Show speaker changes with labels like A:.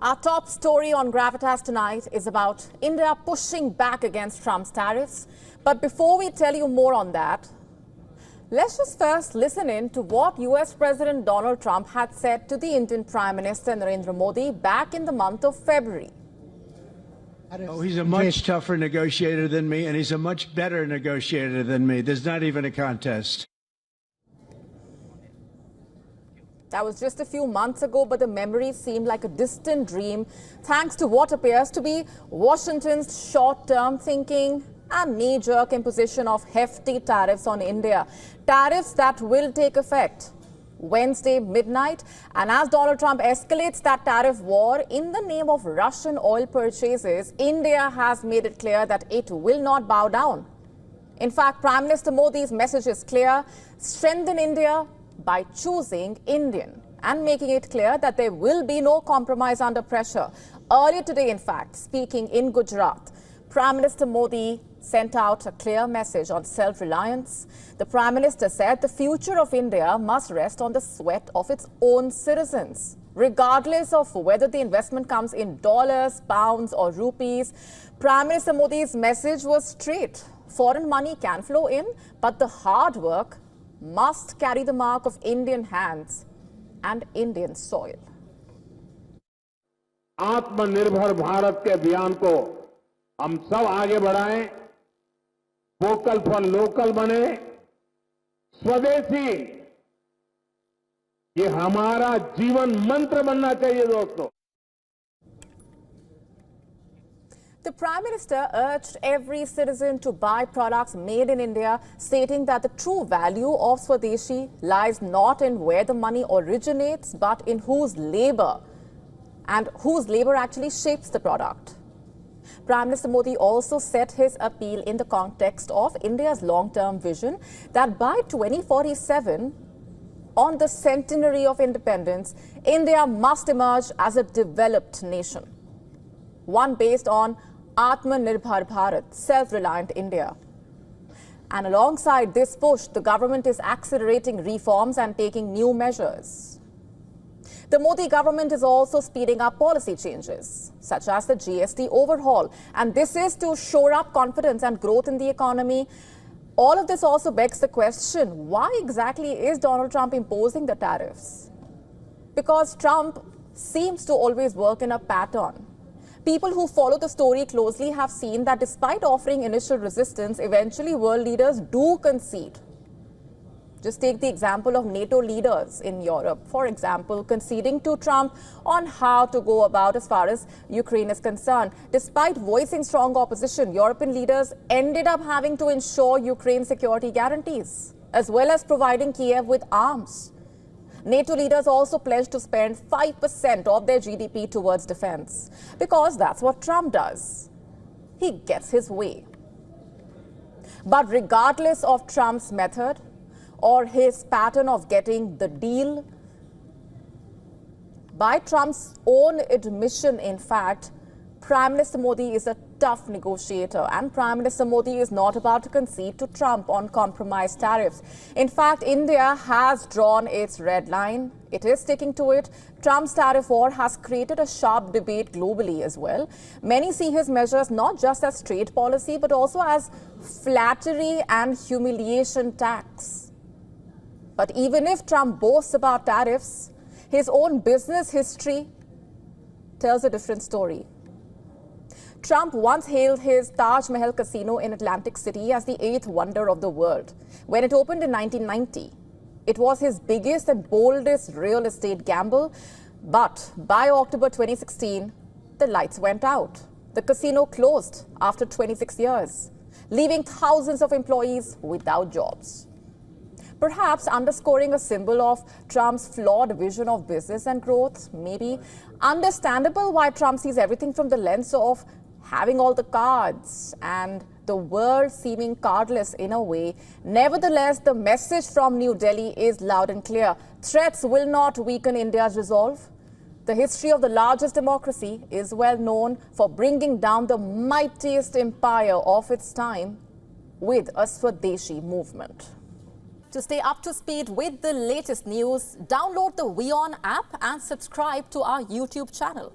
A: Our top story on Gravitas tonight is about India pushing back against Trump's tariffs. But before we tell you more on that, let's just first listen in to what US President Donald Trump had said to the Indian Prime Minister Narendra Modi back in the month of February.
B: Oh, he's a much tougher negotiator than me, and he's a much better negotiator than me. There's not even a contest.
A: That was just a few months ago, but the memory seemed like a distant dream thanks to what appears to be Washington's short-term thinking and knee-jerk imposition of hefty tariffs on India. Tariffs that will take effect Wednesday midnight. And as Donald Trump escalates that tariff war in the name of Russian oil purchases, India has made it clear that it will not bow down. In fact, Prime Minister Modi's message is clear: strengthen India by choosing Indian, and making it clear that there will be no compromise under pressure. Earlier today, in fact, speaking in Gujarat, Prime Minister Modi sent out a clear message on self-reliance. The Prime Minister said the future of India must rest on the sweat of its own citizens, regardless of whether the investment comes in dollars, pounds or rupees. Prime Minister Modi's message was straight. Foreign money can flow in, but the hard work must carry the mark of Indian hands and Indian soil.
C: आत्मनिर्भर भारत के अभियान को हम सब आगे बढ़ाएं, vocal for local बने, स्वदेशी ये हमारा जीवन मंत्र बनना चाहिए दोस्तों.
A: The Prime Minister urged every citizen to buy products made in India, stating that the true value of Swadeshi lies not in where the money originates, but in whose labor actually shapes the product. Prime Minister Modi also set his appeal in the context of India's long-term vision that by 2047, on the centenary of independence, India must emerge as a developed nation, one based on Atmanirbhar Bharat, self-reliant India. And alongside this push, the government is accelerating reforms and taking new measures. The Modi government is also speeding up policy changes, such as the GST overhaul. And this is to shore up confidence and growth in the economy. All of this also begs the question, why exactly is Donald Trump imposing the tariffs? Because Trump seems to always work in a pattern. People who follow the story closely have seen that despite offering initial resistance, eventually world leaders do concede. Just take the example of NATO leaders in Europe, for example, conceding to Trump on how to go about as far as Ukraine is concerned. Despite voicing strong opposition, European leaders ended up having to ensure Ukraine's security guarantees, as well as providing Kiev with arms. NATO leaders also pledged to spend 5% of their GDP towards defense, because that's what Trump does. He gets his way. But regardless of Trump's method or his pattern of getting the deal, by Trump's own admission, in fact, Prime Minister Modi is a tough negotiator, and Prime Minister Modi is not about to concede to Trump on compromise tariffs. In fact, India has drawn its red line. It is sticking to it. Trump's tariff war has created a sharp debate globally as well. Many see his measures not just as trade policy, but also as flattery and humiliation tax. But even if Trump boasts about tariffs, his own business history tells a different story. Trump once hailed his Taj Mahal casino in Atlantic City as the 8th wonder of the world. When it opened in 1990, it was his biggest and boldest real estate gamble. But by October 2016, the lights went out. The casino closed after 26 years, leaving thousands of employees without jobs. Perhaps underscoring a symbol of Trump's flawed vision of business and growth. Maybe understandable why Trump sees everything from the lens of having all the cards and the world seeming cardless in a way. Nevertheless, the message from New Delhi is loud and clear. Threats will not weaken India's resolve. The history of the largest democracy is well known for bringing down the mightiest empire of its time with a Swadeshi movement. To stay up to speed with the latest news, download the WION app and subscribe to our YouTube channel.